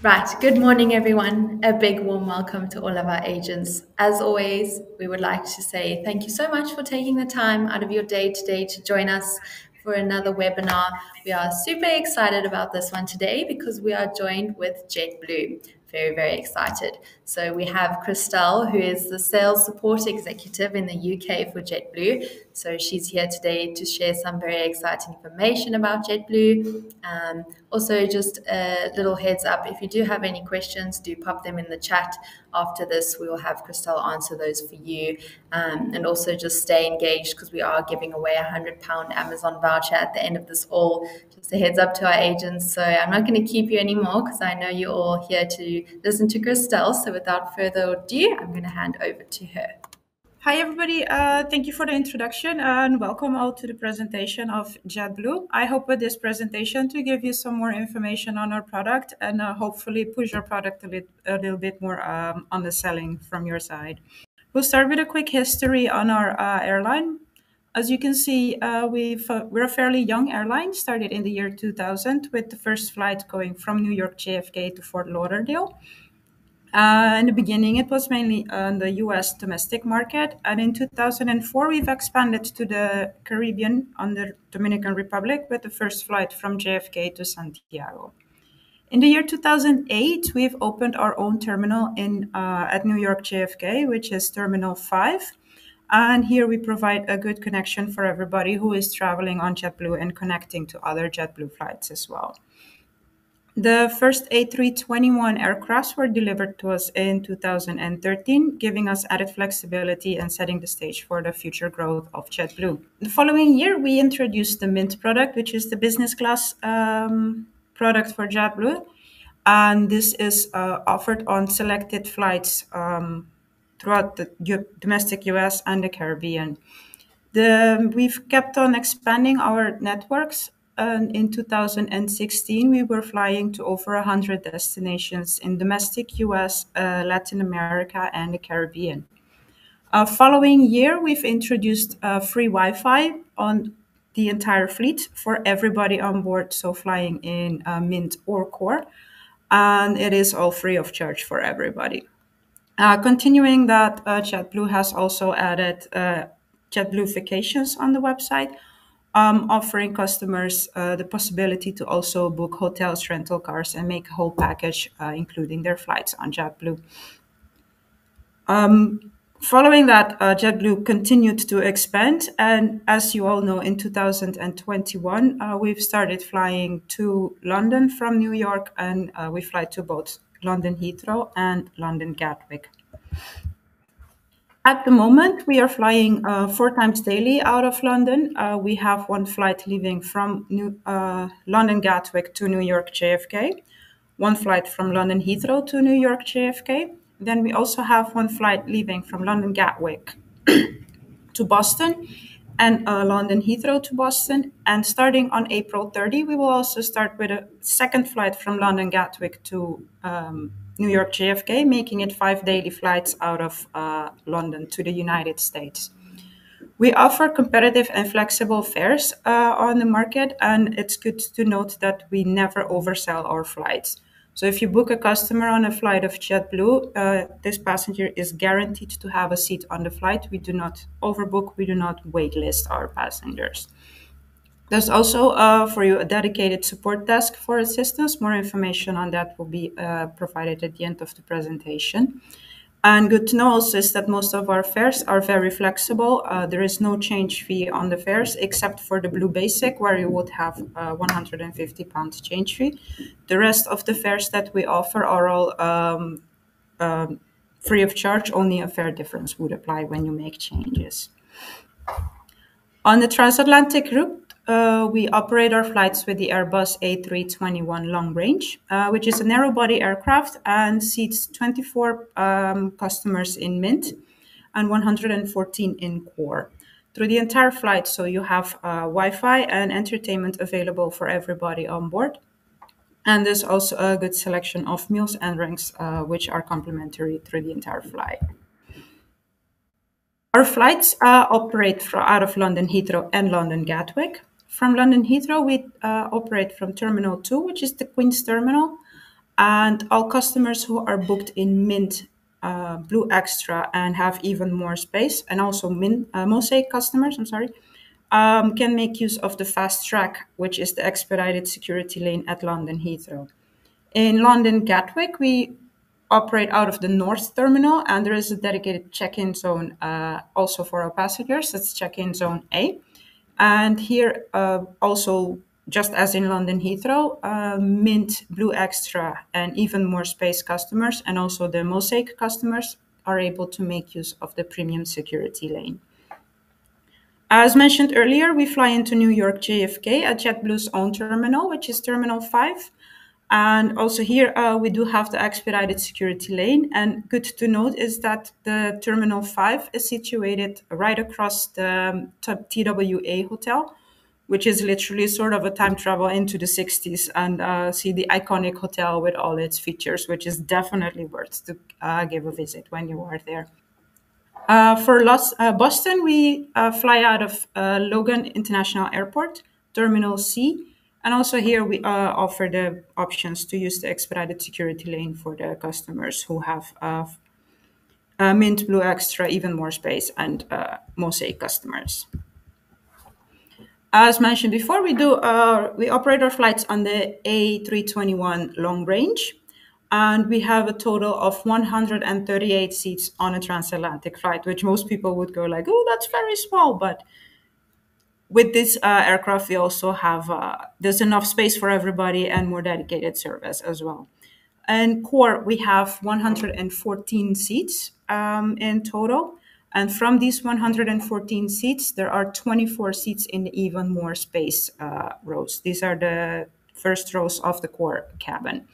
Right, good morning, everyone. A big warm welcome to all of our agents. As always, we would like to say thank you so much for taking the time out of your day today to join us for another webinar. We are super excited about this one today because we are joined with Jetblue. Very, very excited. So we have Christelle, who is the sales support executive in the UK for Jetblue. So she's here today to share some very exciting information about Jetblue. Also, just a little heads up, if you do have any questions, do pop them in the chat. After this, we will have Christelle answer those for you. And also just stay engaged because we are giving away a £100 Amazon voucher at the end of this all. Just a heads up to our agents. So I'm not going to keep you anymore because I know you're all here to listen to Christelle. So without further ado, I'm going to hand over to her. Hi, everybody. Thank you for the introduction and welcome all to the presentation of Jetblue. I hope with this presentation to give you some more information on our product and hopefully push our product a little bit more on the selling from your side. We'll start with a quick history on our airline. As you can see, we're a fairly young airline, started in the year 2000 with the first flight going from New York JFK to Fort Lauderdale. In the beginning, it was mainly on the US domestic market. And in 2004, we've expanded to the Caribbean on the Dominican Republic with the first flight from JFK to Santiago. In the year 2008, we've opened our own terminal at New York JFK, which is Terminal 5. And here we provide a good connection for everybody who is traveling on JetBlue and connecting to other JetBlue flights as well. The first A321 aircrafts were delivered to us in 2013, giving us added flexibility and setting the stage for the future growth of JetBlue. The following year, we introduced the Mint product, which is the business class product for JetBlue. And this is offered on selected flights throughout the domestic US and the Caribbean. We've kept on expanding our networks. In 2016, we were flying to over 100 destinations in domestic US, Latin America, and the Caribbean. Following year, we've introduced free Wi-Fi on the entire fleet for everybody on board, so flying in Mint or Core. And it is all free of charge for everybody. Continuing that, JetBlue has also added JetBlue vacations on the website, offering customers the possibility to also book hotels, rental cars, and make a whole package, including their flights on JetBlue. Following that, JetBlue continued to expand. And as you all know, in 2021, we've started flying to London from New York, and we fly to both London Heathrow and London Gatwick. At the moment, we are flying 4 times daily out of London. We have one flight leaving from London Gatwick to New York JFK, one flight from London Heathrow to New York JFK. Then we also have one flight leaving from London Gatwick to Boston and London Heathrow to Boston. And starting on April 30, we will also start with a second flight from London Gatwick to New York JFK, making it 5 daily flights out of London to the United States. We offer competitive and flexible fares on the market, and it's good to note that we never oversell our flights. So if you book a customer on a flight of JetBlue, this passenger is guaranteed to have a seat on the flight. We do not overbook, we do not waitlist our passengers. There's also for you a dedicated support desk for assistance. More information on that will be provided at the end of the presentation. And good to know also is that most of our fares are very flexible. There is no change fee on the fares except for the Blue Basic, where you would have £150 change fee. The rest of the fares that we offer are all free of charge. Only a fare difference would apply when you make changes. On the Transatlantic route, we operate our flights with the Airbus A321 long range, which is a narrow body aircraft and seats 24 customers in Mint and 114 in Core through the entire flight. So you have Wi-Fi and entertainment available for everybody on board. And there's also a good selection of meals and drinks, which are complimentary through the entire flight. Our flights operate out of London Heathrow and London Gatwick. From London Heathrow, we operate from Terminal 2, which is the Queen's Terminal. And all customers who are booked in Mint Blue Extra and have even more space, and also Mint Mosaic customers, I'm sorry, can make use of the fast track, which is the expedited security lane at London Heathrow. In London Gatwick, we operate out of the North Terminal, and there is a dedicated check-in zone also for our passengers. That's check-in zone A. And here, also, just as in London Heathrow, Mint, Blue Extra, and even more space customers, and also the Mosaic customers, are able to make use of the premium security lane. As mentioned earlier, we fly into New York JFK at JetBlue's own terminal, which is Terminal 5. And also here, we do have the expedited security lane. And good to note is that the Terminal 5 is situated right across the TWA Hotel, which is literally sort of a time travel into the 60s and see the iconic hotel with all its features, which is definitely worth to give a visit when you are there. For Boston, we fly out of Logan International Airport, Terminal C. And also here we offer the options to use the expedited security lane for the customers who have Mint Blue Extra, even more space, and Mosaic customers. As mentioned before, we operate our flights on the A321 long range, and we have a total of 138 seats on a transatlantic flight, which most people would go like, "Oh, that's very small." But with this aircraft, we also have there's enough space for everybody and more dedicated service as well. And core, we have 114 seats in total. And from these 114 seats, there are 24 seats in the even more space rows. These are the first rows of the core cabin.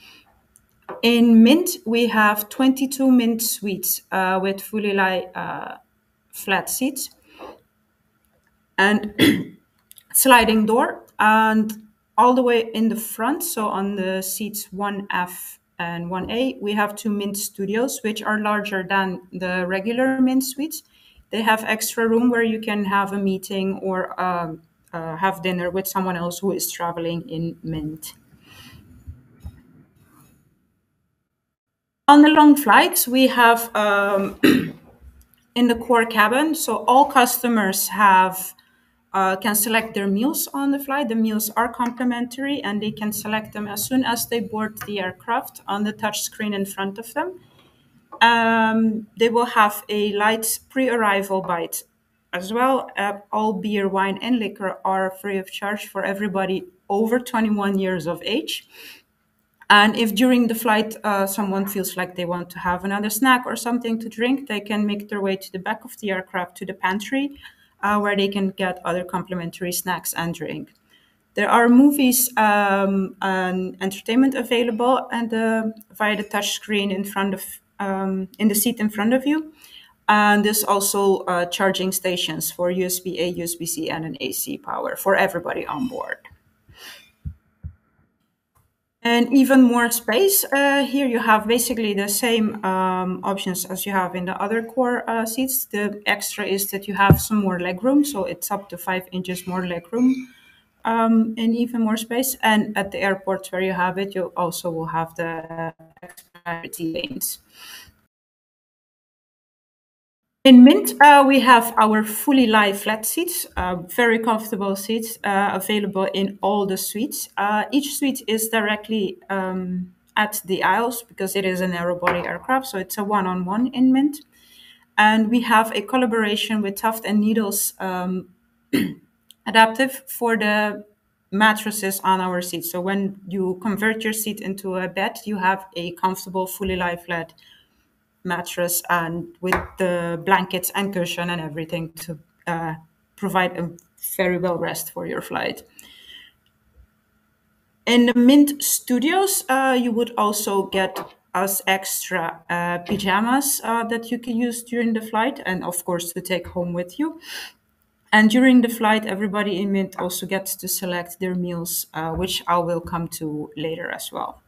In Mint, we have 22 Mint suites with fully flat seats and sliding door. And all the way in the front, so on the seats 1F and 1A, we have two Mint studios, which are larger than the regular Mint suites. They have extra room where you can have a meeting or have dinner with someone else who is traveling in Mint. On the long flights, we have in the core cabin, so all customers have can select their meals on the flight. The meals are complimentary, and they can select them as soon as they board the aircraft on the touch screen in front of them. They will have a light pre-arrival bite as well. All beer, wine, and liquor are free of charge for everybody over 21 years of age. And if during the flight someone feels like they want to have another snack or something to drink, they can make their way to the back of the aircraft to the pantry, where they can get other complimentary snacks and drink. There are movies and entertainment available and via the touch screen in front of in the seat in front of you. And there's also charging stations for USB-A, USB-C, and an AC power for everybody on board. And even more space. Here you have basically the same options as you have in the other core seats. The extra is that you have some more legroom, so it's up to 5 inches more legroom and even more space. And at the airports where you have it, you also will have the extra lanes. In Mint, we have our fully lie flat seats, very comfortable seats available in all the suites. Each suite is directly at the aisles because it is a narrow body aircraft, so it's a one-on-one in Mint. And we have a collaboration with Tuft and Needles adaptive for the mattresses on our seats. So when you convert your seat into a bed, you have a comfortable, fully lie flat mattress and with the blankets and cushion and everything to provide a very well rest for your flight. In the Mint Studios, you would also get us extra pajamas that you can use during the flight and of course to take home with you. And during the flight, everybody in Mint also gets to select their meals, which I will come to later as well.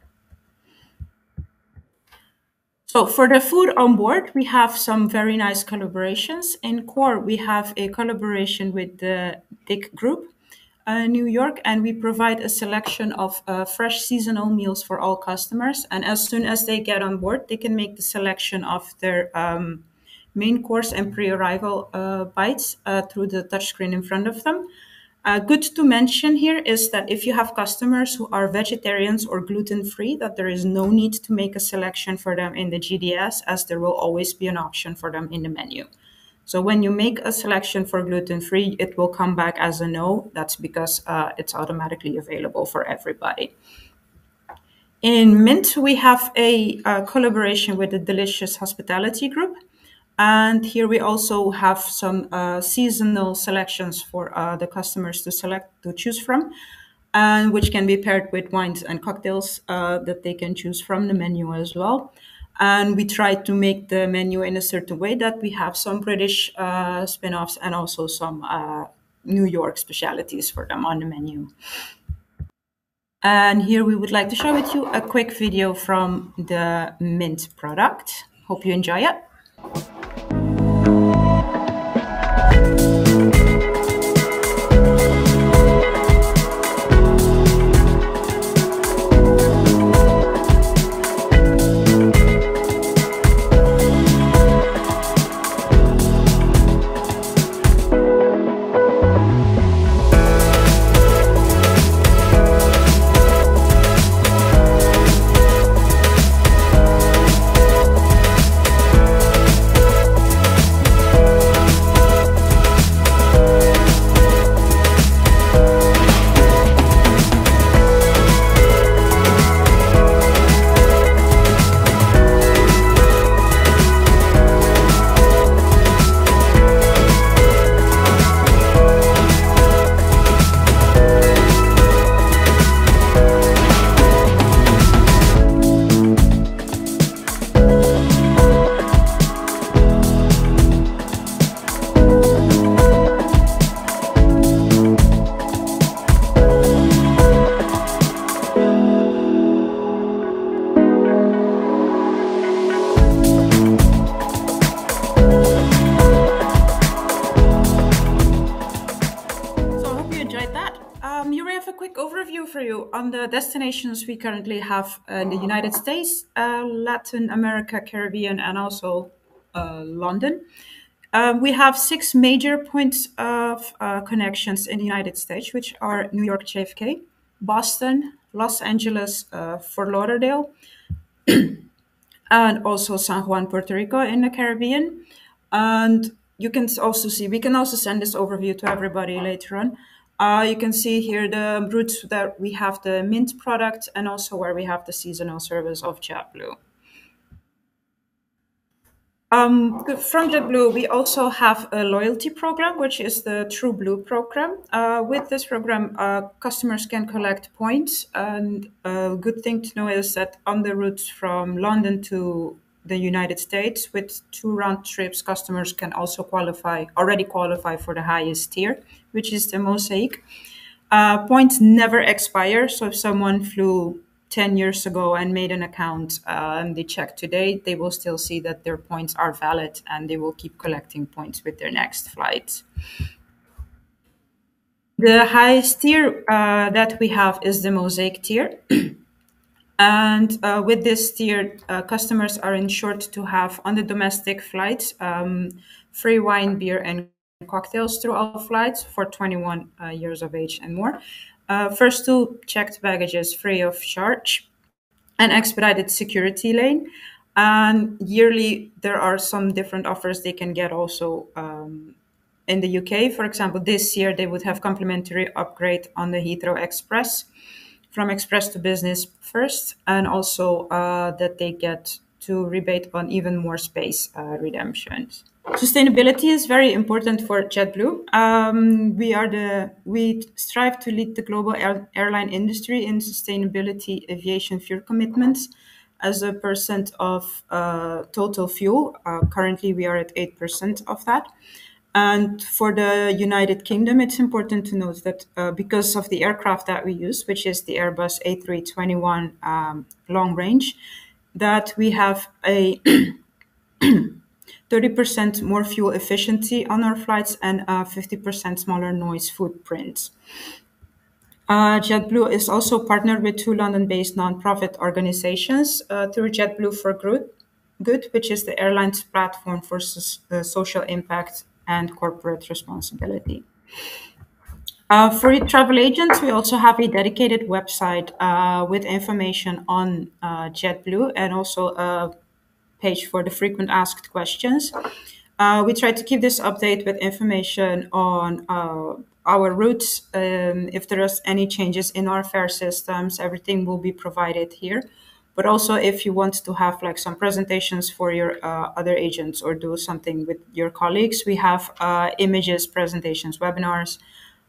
So for the food on board, we have some very nice collaborations. In Core, we have a collaboration with the Dick Group. New York, and we provide a selection of fresh seasonal meals for all customers. And as soon as they get on board, they can make the selection of their main course and pre-arrival bites through the touchscreen in front of them. Good to mention here is that if you have customers who are vegetarians or gluten-free, that there is no need to make a selection for them in the GDS, as there will always be an option for them in the menu. So when you make a selection for gluten-free, it will come back as a no. That's because it's automatically available for everybody. In Mint, we have a collaboration with the Delicious Hospitality Group. And here we also have some seasonal selections for the customers to choose from, and which can be paired with wines and cocktails that they can choose from the menu as well. And we try to make the menu in a certain way that we have some British spin-offs and also some New York specialities for them on the menu. And here we would like to share with you a quick video from the Mint product. Hope you enjoy it. Here we have a quick overview for you on the destinations we currently have in the United States, Latin America, Caribbean, and also London. We have 6 major points of connections in the United States, which are New York JFK, Boston, Los Angeles, Fort Lauderdale, and also San Juan, Puerto Rico in the Caribbean. And you can also see, we can also send this overview to everybody later on. You can see here the routes that we have the Mint product and also where we have the seasonal service of Jetblue. From Jetblue, we also have a loyalty program, which is the True Blue program. With this program, customers can collect points. And a good thing to know is that on the routes from London to the United States, with 2 round trips, customers can also already qualify for the highest tier, which is the Mosaic. Points never expire. So if someone flew 10 years ago and made an account and they check today, they will still see that their points are valid and they will keep collecting points with their next flight. The highest tier that we have is the Mosaic tier. And with this tier, customers are ensured to have on the domestic flights free wine, beer, and cocktails through all flights for 21 years of age and more. First 2 checked baggages free of charge, an expedited security lane. And yearly, there are some different offers they can get also in the UK. For example, this year, they would have complimentary upgrade on the Heathrow Express from Express to Business first, and also that they get to rebate on even more space redemptions. Sustainability is very important for JetBlue. We strive to lead the global airline industry in sustainability aviation fuel commitments as a percent of total fuel. Currently, we are at 8% of that. And for the United Kingdom, it's important to note that because of the aircraft that we use, which is the Airbus A321 long range, that we have a 30% more fuel efficiency on our flights and 50% smaller noise footprint. JetBlue is also partnered with two London-based nonprofit organizations through JetBlue for Good, which is the airline's platform for social impact and corporate responsibility. For travel agents, we also have a dedicated website with information on JetBlue and also a page for the frequent asked questions. We try to keep this update with information on our routes. If there is any changes in our fare systems, everything will be provided here. But also, if you want to have like some presentations for your other agents or do something with your colleagues, we have images, presentations, webinars.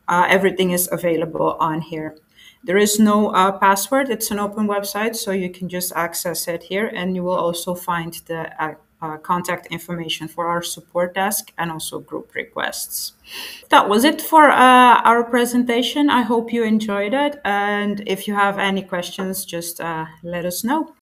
Everything is available on here. There is no password. It's an open website, so you can just access it here. And you will also find the contact information for our support desk and also group requests. That was it for our presentation. I hope you enjoyed it. And if you have any questions, just let us know.